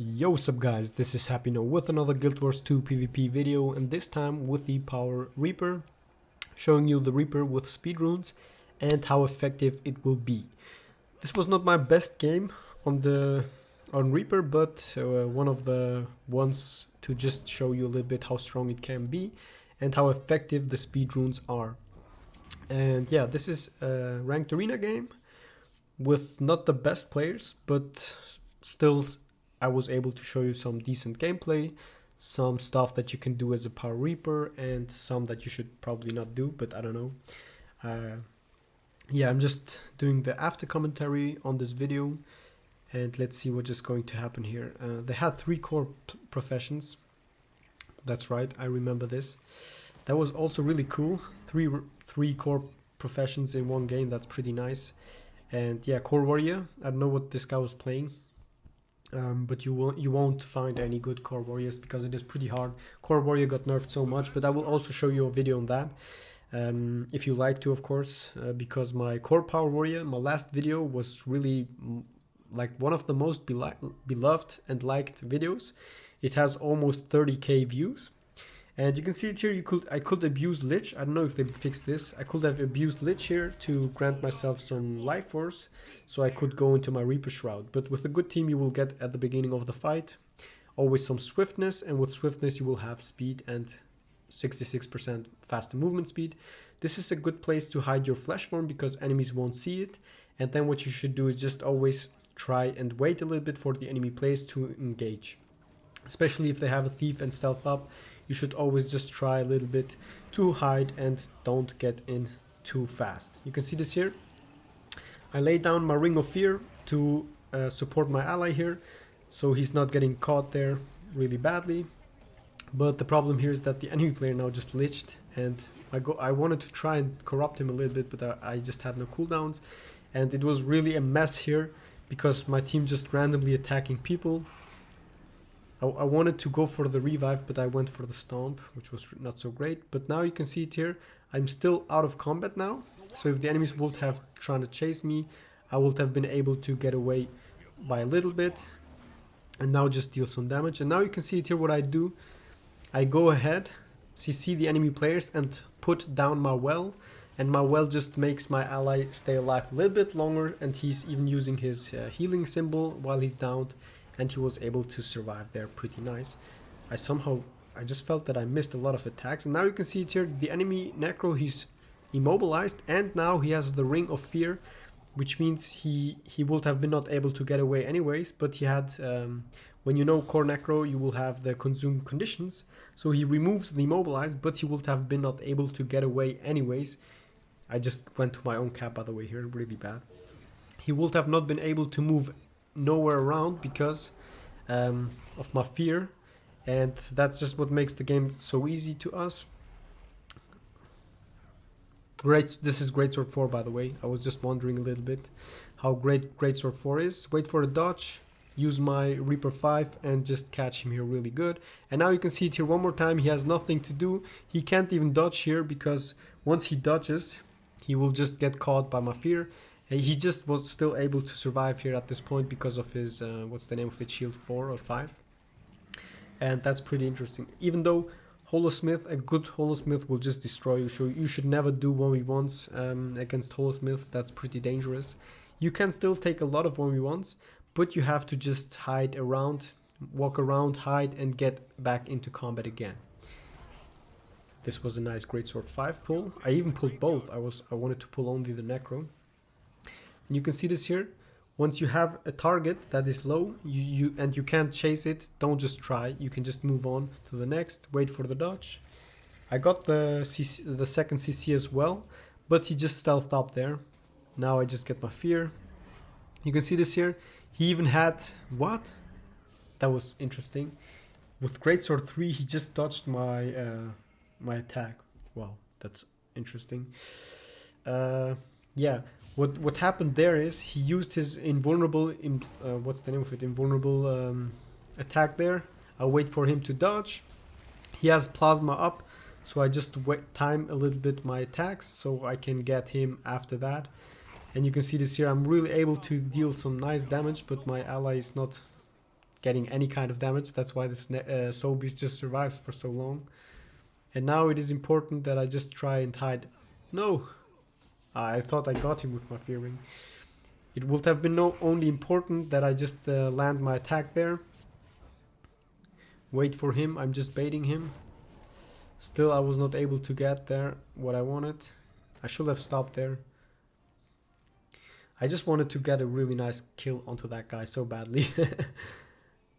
Yo, what's up guys, this is Happy Now with another Guild Wars 2 PvP video, and this time with the Power Reaper, showing you the Reaper with speed runes and how effective it will be. This was not my best game on Reaper, but one of the ones to just show you a little bit how strong it can be and how effective the speed runes are. And yeah, this is a ranked arena game with not the best players, but still I was able to show you some decent gameplay, some stuff that you can do as a Power Reaper, and some that you should probably not do, but I don't know. Yeah, I'm just doing the after commentary on this video, and let's see what is going to happen here. They had 3 core professions. That's right, I remember this. That was also really cool. Three core professions in one game. That's pretty nice. And yeah, core warrior. I don't know what this guy was playing. But you won't find any good core warriors because it is pretty hard. Core warrior got nerfed so much, but I will also show you a video on that if you like to, of course, because my core power warrior, my last video was really like one of the most beloved and liked videos. It has almost 30k views. And you can see it here, I could abuse Lich. I don't know if they fixed this. I could have abused Lich here to grant myself some life force, so I could go into my Reaper Shroud. But with a good team you will get at the beginning of the fight always some swiftness, and with swiftness you will have speed and 66% faster movement speed. This is a good place to hide your flesh form because enemies won't see it. And then what you should do is just always try and wait a little bit for the enemy players to engage. Especially if they have a thief and stealth up, you should always just try a little bit to hide and don't get in too fast. You can see this here. I lay down my Ring of Fear to support my ally here, so he's not getting caught there really badly. But the problem here is that the enemy player now just liched, and I wanted to try and corrupt him a little bit, but I just had no cooldowns. And it was really a mess here because my team just randomly attacking people. I wanted to go for the revive, but I went for the stomp, which was not so great. But now you can see it here. I'm still out of combat now. So if the enemies would have tried to chase me, I would have been able to get away by a little bit. And now just deal some damage. And now you can see it here what I do. I go ahead, CC the enemy players and put down my well. And my well just makes my ally stay alive a little bit longer. And he's even using his healing symbol while he's downed. And he was able to survive there pretty nice. I just felt that I missed a lot of attacks. And now you can see it here, the enemy Necro, he's immobilized. And now he has the Ring of Fear, which means he would have been not able to get away anyways. But he had, when you know core Necro, you will have the consume conditions. So he removes the immobilized, but he would have been not able to get away anyways. I just went to my own cap, by the way, here, really bad. He would have not been able to move nowhere around because of my fear, and that's just what makes the game so easy to us. This is Greatsword 4, by the way. I was just wondering a little bit how great Greatsword 4 is. Wait for a dodge, use my Reaper 5 and just catch him here really good. And now you can see it here one more time. He has nothing to do. He can't even dodge here because once he dodges he will just get caught by my fear. He just was still able to survive here at this point because of his, what's the name of it, shield 4 or 5. And that's pretty interesting. Even though Holosmith, a good Holosmith will just destroy you. So you should never do 1v1s against Holosmiths. That's pretty dangerous. You can still take a lot of 1v1s, but you have to just hide around, walk around, hide, and get back into combat again. This was a nice Greatsword 5 pull. I even pulled both. I wanted to pull only the Necro. And you can see this here. Once you have a target that is low and you can't chase it, don't just try. You can just move on to the next, wait for the dodge. I got the second CC as well, but he just stealthed up there. Now I just get my fear. You can see this here. He even had, what? That was interesting. With Greatsword 3 he just dodged my my attack. Wow, that's interesting. Yeah. What happened there is he used his invulnerable, what's the name of it, invulnerable attack there. I'll wait for him to dodge. He has plasma up, so I just time a little bit my attacks so I can get him after that. And you can see this here, I'm really able to deal some nice damage, but my ally is not getting any kind of damage. That's why this soul beast just survives for so long. And now it is important that I just try and hide. No! I thought I got him with my fear ring. It would have been only important that I just land my attack there. Wait for him, I'm just baiting him. Still, I was not able to get there what I wanted. I should have stopped there. I just wanted to get a really nice kill onto that guy so badly.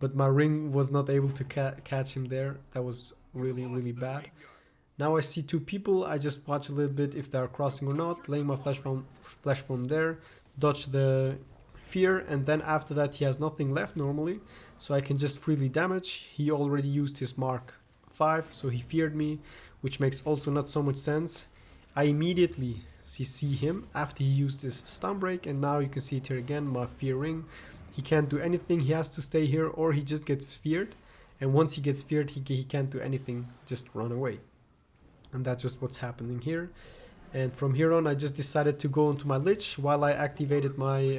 But my ring was not able to catch him there. That was really, really bad. Now I see two people. I just watch a little bit if they are crossing or not. Laying my flash from there. Dodge the fear. And then after that he has nothing left normally. So I can just freely damage. He already used his mark 5. So he feared me. Which makes also not so much sense. I immediately CC him after he used his stun break. And now you can see it here again. My fear ring. He can't do anything. He has to stay here or he just gets feared. And once he gets feared, he can't do anything. Just run away. And that's just what's happening here. And from here on, I just decided to go into my Lich while I activated my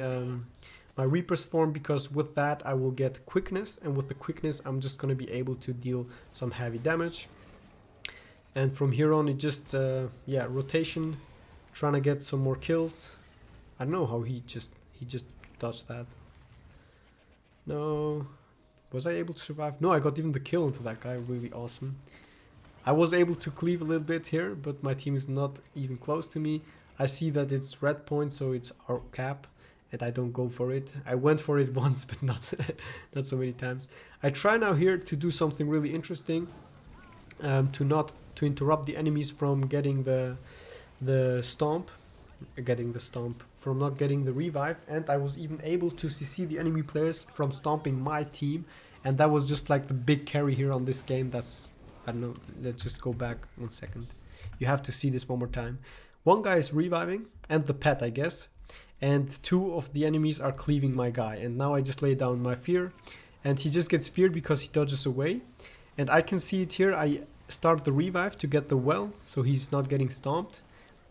my Reaper's form, because with that I will get quickness, and with the quickness I'm just going to be able to deal some heavy damage. And from here on, it just yeah, rotation, trying to get some more kills. I don't know how he just dodged that. No, was I able to survive? No, I got even the kill into that guy. Really awesome. I was able to cleave a little bit here, but my team is not even close to me. I see that it's red point, so it's our cap, and I don't go for it. I went for it once, but not not so many times. I try now here to do something really interesting, to interrupt the enemies from getting the stomp, from not getting the revive, and I was even able to CC the enemy players from stomping my team, and that was just like the big carry here on this game. That's, I don't know, let's just go back 1 second. You have to see this one more time. One guy is reviving, and the pet, I guess, and 2 of the enemies are cleaving my guy, and now I just lay down my fear, and he just gets feared because he dodges away, and I can see it here. I start the revive to get the well, so he's not getting stomped,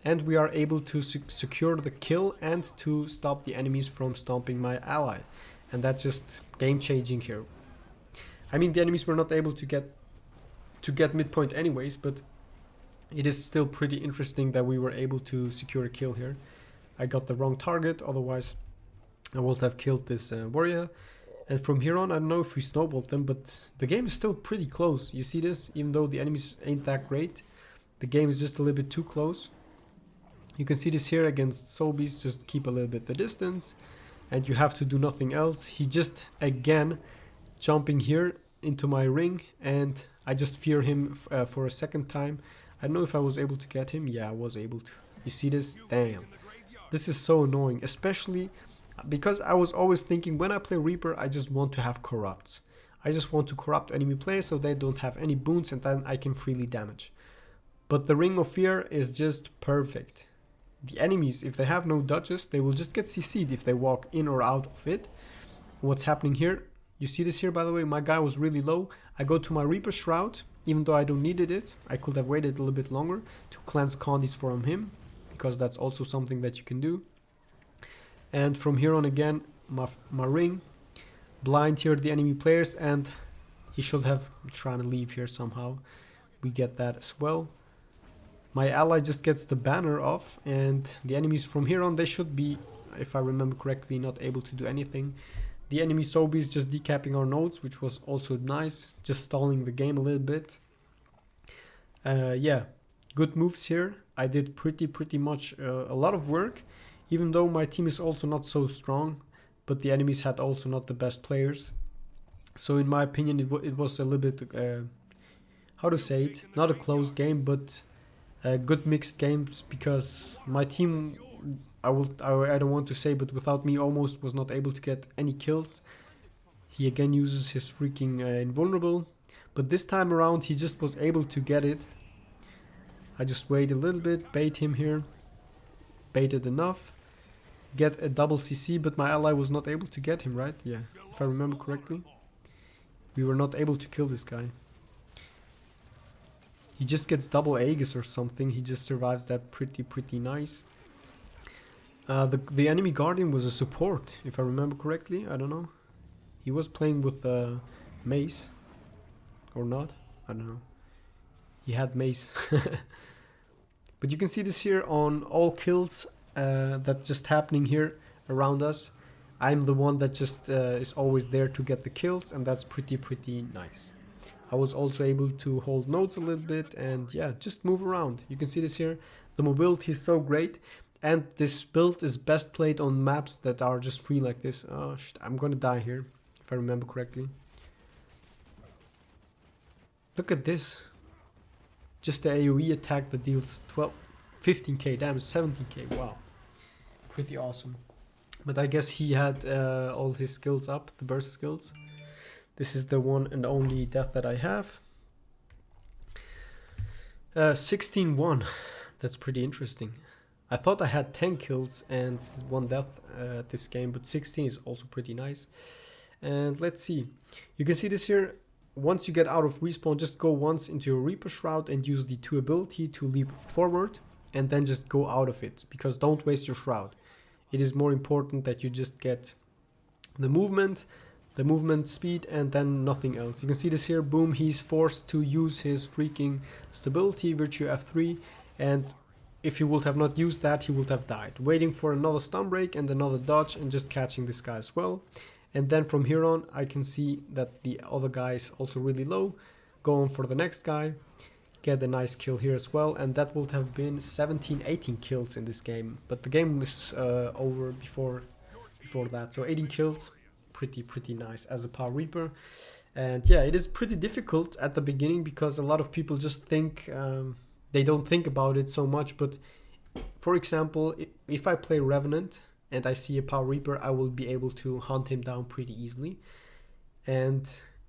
and we are able to secure the kill and to stop the enemies from stomping my ally, and that's just game changing here. I mean, the enemies were not able to get midpoint anyways, but it is still pretty interesting that we were able to secure a kill here. I got the wrong target, otherwise I would have killed this warrior. And from here on, I don't know if we snowballed them, but the game is still pretty close. You see this? Even though the enemies ain't that great, the game is just a little bit too close. You can see this here against soul beasts. Just keep a little bit the distance, and you have to do nothing else. He just again jumping here into my ring, and I just fear him for a second time. I don't know if I was able to get him. Yeah, I was able to. You see this? Damn. This is so annoying, especially because I was always thinking when I play Reaper, I just want to have corrupts. I just want to corrupt enemy players so they don't have any boons, and then I can freely damage. But the Ring of Fear is just perfect. The enemies, if they have no dodges, they will just get CC'd if they walk in or out of it. What's happening here? You see this here, by the way, my guy was really low. I go to my Reaper Shroud, even though I don't needed it. I could have waited a little bit longer to cleanse Condis from him, because that's also something that you can do. And from here on again, my ring, blind here the enemy players, and he should have trying to leave here somehow. We get that as well. My ally just gets the banner off, and the enemies from here on, they should be, if I remember correctly, not able to do anything. The enemy Sobies just decapping our nodes, which was also nice, just stalling the game a little bit. Yeah, good moves here. I did pretty much a lot of work, even though my team is also not so strong, but the enemies had also not the best players. So in my opinion, it was a little bit, how to say it, not a close game, but good mixed games, because my team, I don't want to say, but without me almost was not able to get any kills. He again uses his freaking invulnerable, but this time around he just was able to get it. I just wait a little bit, bait him here, baited enough, get a double CC, but my ally was not able to get him, right? Yeah, if I remember correctly. We were not able to kill this guy. He just gets double Aegis or something. He just survives that pretty nice. The enemy guardian was a support, if I remember correctly. I don't know. He was playing with mace. Or not. I don't know. He had mace. But you can see this here on all kills that's just happening here around us. I'm the one that just is always there to get the kills, and that's pretty nice. I was also able to hold nodes a little bit and yeah, just move around. You can see this here. The mobility is so great, and this build is best played on maps that are just free like this. Oh shit, I'm gonna die here if I remember correctly. Look at this. Just the AoE attack that deals 15k damage, 17k, wow. Pretty awesome. But I guess he had all his skills up, the burst skills. This is the one and only death that I have. 16-1, that's pretty interesting. I thought I had 10 kills and 1 death this game, but 16 is also pretty nice. And let's see. You can see this here. Once you get out of respawn, just go once into your Reaper Shroud and use the 2 ability to leap forward, and then just go out of it, because don't waste your Shroud. It is more important that you just get the movement speed, and then nothing else. You can see this here, boom, he's forced to use his freaking stability, Virtue F3, and if he would have not used that, he would have died. Waiting for another stun break and another dodge, and just catching this guy as well. And then from here on, I can see that the other guy is also really low. Go on for the next guy. Get a nice kill here as well. And that would have been 17, 18 kills in this game. But the game was over before that. So 18 kills, pretty nice as a Power Reaper. And yeah, it is pretty difficult at the beginning because a lot of people just think, they don't think about it so much. But for example, if I play Revenant and I see a Power Reaper, I will be able to hunt him down pretty easily. And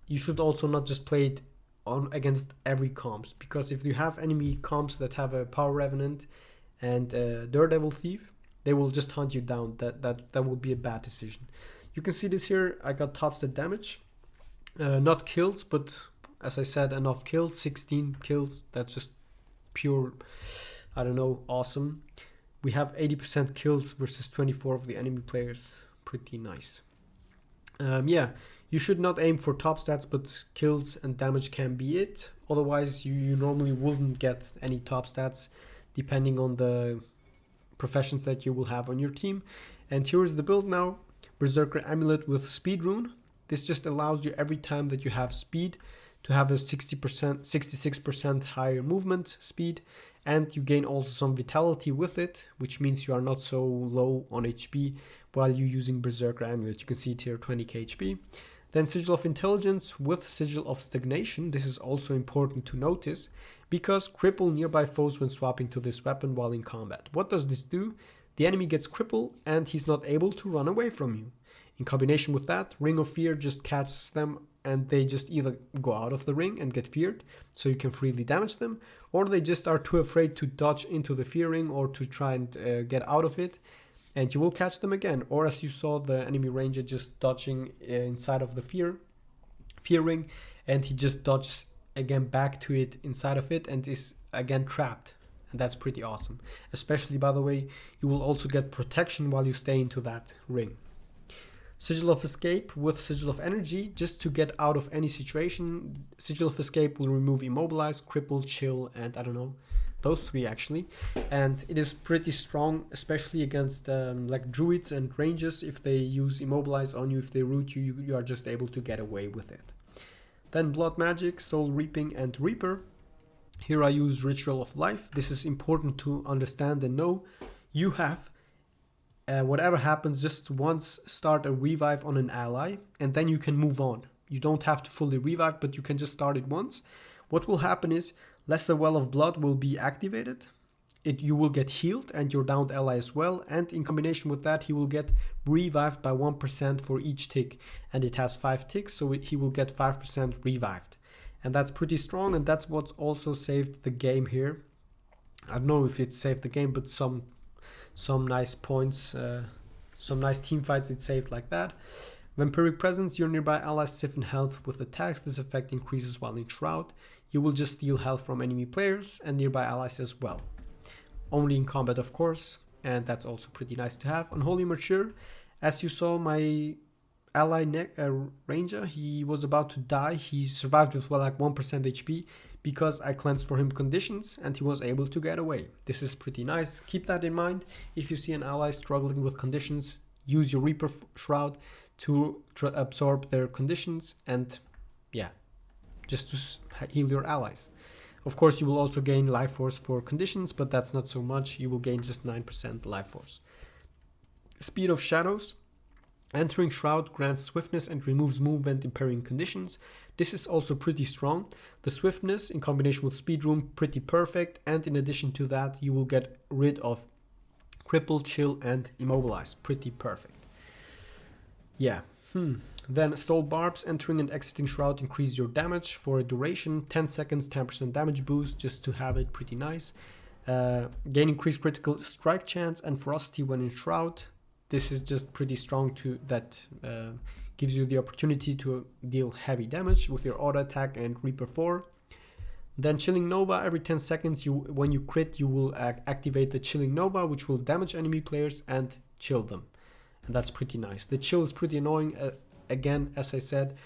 you should also not just play it on against every comps, because if you have enemy comps that have a Power Revenant and a Daredevil Thief, they will just hunt you down. That would be a bad decision. You can see this here, I got top stat damage. Not kills, but as I said, enough kills, 16 kills, that's just pure, I don't know, awesome. We have 80% kills versus 24 of the enemy players. Pretty nice. Yeah, you should not aim for top stats, but kills and damage can be it. Otherwise, you normally wouldn't get any top stats depending on the professions that you will have on your team. And here's the build now. Berserker Amulet with Speed Rune. This just allows you every time that you have speed to have a 60%, 66% higher movement speed. And you gain also some vitality with it, which means you are not so low on HP while you're using Berserker Amulet. You can see it here, 20k HP. Then Sigil of Intelligence with Sigil of Stagnation. This is also important to notice because cripple nearby foes when swapping to this weapon while in combat. What does this do? The enemy gets crippled and he's not able to run away from you. In combination with that, Ring of Fear just catches them and they just either go out of the ring and get feared, so you can freely damage them, or they just are too afraid to dodge into the fear ring or to try and get out of it, and you will catch them again. Or as you saw, the enemy ranger just dodging inside of the fear ring, and he just dodges again back to it inside of it and is again trapped. And that's pretty awesome. Especially, by the way, you will also get protection while you stay into that ring. Sigil of Escape with Sigil of Energy, just to get out of any situation. Sigil of Escape will remove Immobilize, Cripple, Chill, and I don't know, those 3 actually. And it is pretty strong, especially against like Druids and Rangers. If they use Immobilize on you, if they root you, you are just able to get away with it. Then Blood Magic, Soul Reaping, and Reaper. Here I use Ritual of Life. This is important to understand and know. You have whatever happens, just once start a revive on an ally, and then you can move on. You don't have to fully revive, but you can just start it once. What will happen is Lesser Well of Blood will be activated. You will get healed and your downed ally as well, and in combination with that he will get revived by 1% for each tick, and it has 5 ticks, so he will get 5% revived. And that's pretty strong, and that's what's also saved the game here. I don't know if it saved the game, but some nice points, some nice team fights it saved like that. Vampiric Presence, your nearby allies siphon health with attacks. This effect increases while in Shroud. You will just steal health from enemy players and nearby allies as well. Only in combat, of course, and that's also pretty nice to have. Unholy Mature, as you saw, my ally ranger. He was about to die. He survived with well, like 1% HP because I cleansed for him conditions and he was able to get away. This is pretty nice. Keep that in mind. If you see an ally struggling with conditions, use your Reaper Shroud to absorb their conditions and yeah, just to heal your allies. Of course, you will also gain life force for conditions, but that's not so much. You will gain just 9% life force. Speed of Shadows. Entering Shroud grants swiftness and removes movement impairing conditions. This is also pretty strong. The swiftness in combination with speed rune, pretty perfect. And in addition to that, you will get rid of cripple, chill, and immobilize. Pretty perfect. Yeah. Then Stole Barbs. Entering and exiting Shroud increase your damage for a duration. 10 seconds, 10% damage boost, just to have it pretty nice. Gain increased critical strike chance and ferocity when in Shroud. This is just pretty strong to that gives you the opportunity to deal heavy damage with your auto attack and Reaper 4. Then Chilling Nova. Every 10 seconds when you crit, you will activate the Chilling Nova, which will damage enemy players and chill them. And that's pretty nice. The chill is pretty annoying. Again, as I said,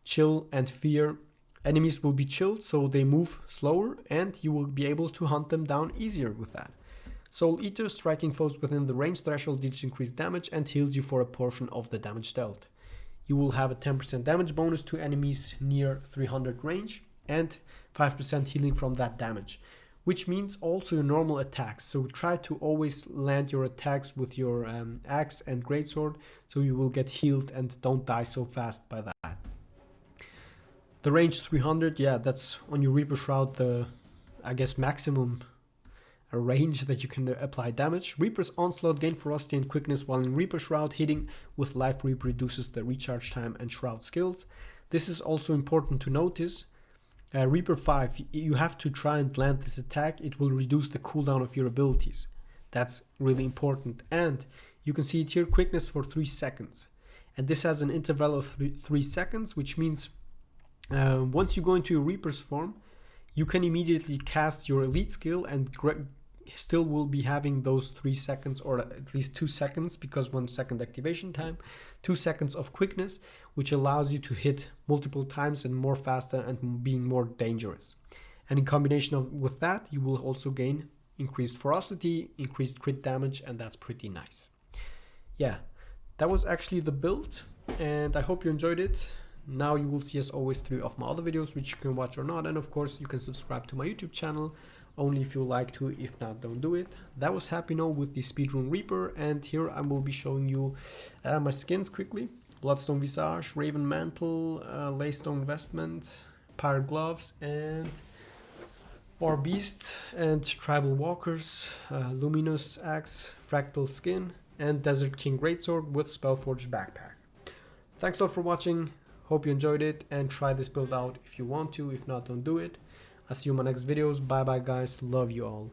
chill and fear. Enemies will be chilled, so they move slower and you will be able to hunt them down easier with that. Soul Eater, striking foes within the range threshold deals increased damage and heals you for a portion of the damage dealt. You will have a 10% damage bonus to enemies near 300 range and 5% healing from that damage, which means also your normal attacks. So try to always land your attacks with your axe and greatsword, so you will get healed and don't die so fast by that. The range 300, yeah, that's on your Reaper Shroud, the, I guess, maximum a range that you can apply damage. Reaper's Onslaught, gain ferocity and quickness while in Reaper Shroud. Hitting with Life Reap reduces the recharge time and Shroud skills. This is also important to notice. Reaper 5, you have to try and land this attack. It will reduce the cooldown of your abilities. That's really important. And you can see it here, quickness for 3 seconds. And this has an interval of 3 seconds, which means once you go into your Reaper's form, you can immediately cast your elite skill and still will be having those 3 seconds or at least 2 seconds, because 1 second activation time, 2 seconds of quickness, which allows you to hit multiple times and more faster and being more dangerous. And in combination with that, you will also gain increased ferocity, increased crit damage, and that's pretty nice. Yeah, that was actually the build, and I hope you enjoyed it. Now you will see as always 3 of my other videos, which you can watch or not, and of course you can subscribe to my YouTube channel only if you like to. If not, don't do it. That was Happy No with the Speedrun Reaper, and here I will be showing you my skins quickly. Bloodstone Visage, Raven Mantle, Laystone Vestment, Pirate Gloves, and War Beast, and Tribal Walkers, Luminous Axe, Fractal Skin, and Desert King Greatsword with Spellforged Backpack. Thanks a lot for watching. Hope you enjoyed it, and try this build out if you want to. If not, don't do it. I'll see you in my next videos. Bye bye guys, love you all.